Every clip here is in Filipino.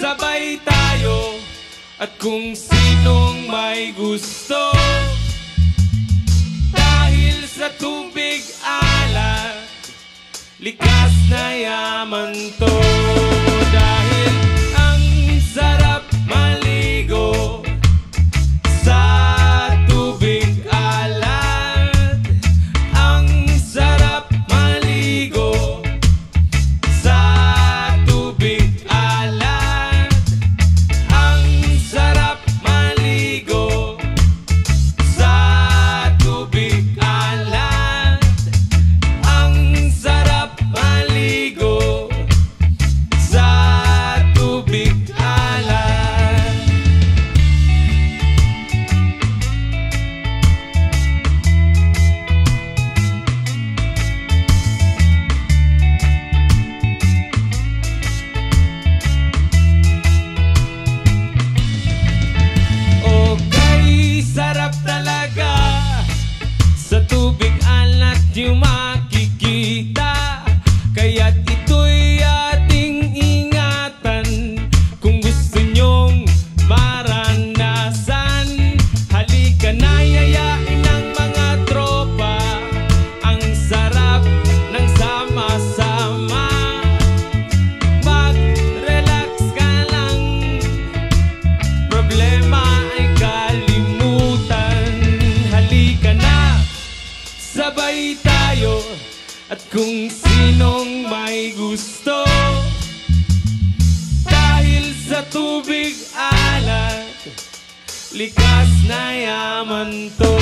sabay tayo at kung sinong may gusto. Dahil sa tubig alat, likas na yaman to. Dahil ang sarap maligo sa tubig alat. Ang sarap maligo sa tubig alat. Ang sarap maligo sa tubig alat. Ang sarap maligo sa tubig alat. Okay, sarap talaga sa tubig alat yung makikita. Kaya't ito'y ating ingatan kung gusto nyong maranasan. Halika na, yayain ng mga tropa. Ang sarap ng sama-sama. Mag-relax ka lang, problema ay kalimutan. Halika na, sabay tayo at kung sinong may gusto. Dahil sa tubig alat, likas na yaman to.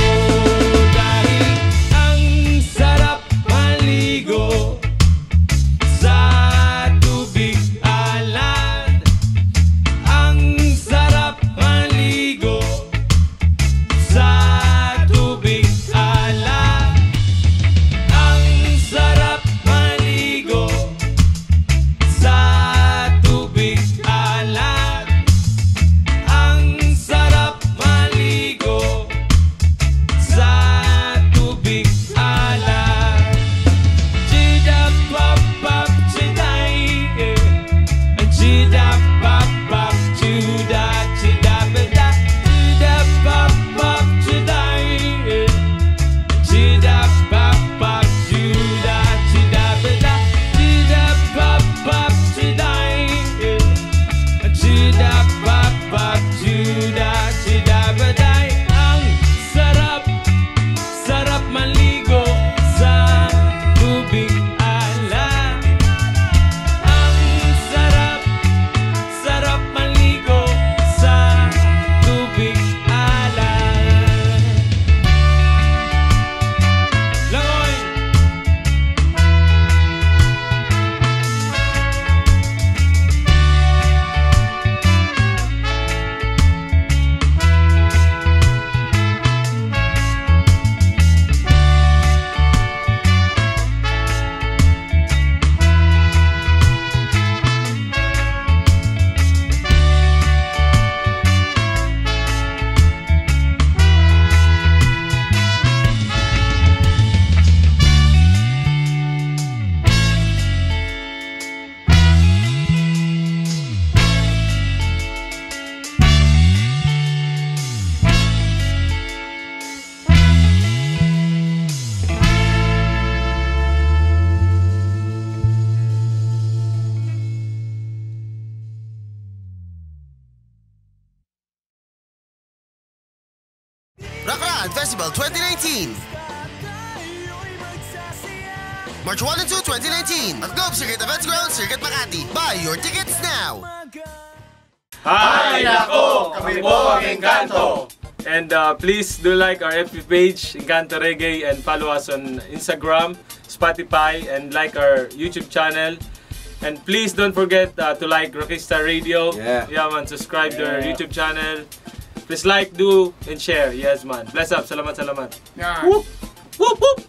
Dahil ang sarap maligo sa tubig alat. Ang sarap maligo sa tubig alat. Ang sarap maligo sa tubig alat. Ang sarap maligo sa tubig alat. Chida pop pop chiday, chida pop pop chuda chida beda. Chida pop pop chiday, chida pop pop chuda chida beda. Chida pop pop chiday, chida pop pop chuda chida beda. Ang sarap, sarap maligo sa tubig alat. Ang sarap, sarap maligo sa tubig alat. Langoy! Rockland Festival 2019. March 1 and 2, 2019 at Globe Circuit Events Ground, Circuit Makati. Buy your tickets now. Hi, nako! Kami po ang Encanto! And please do like our FB page, Encanto Reggae, and follow us on Instagram, Spotify, and like our YouTube channel. And please don't forget to like Rockista Radio. Yeah man, subscribe to our YouTube channel. Please like, do, and share. Yes man. Bless up. Salamat, salamat. Yeah. Whoop! Whoop! Whoop!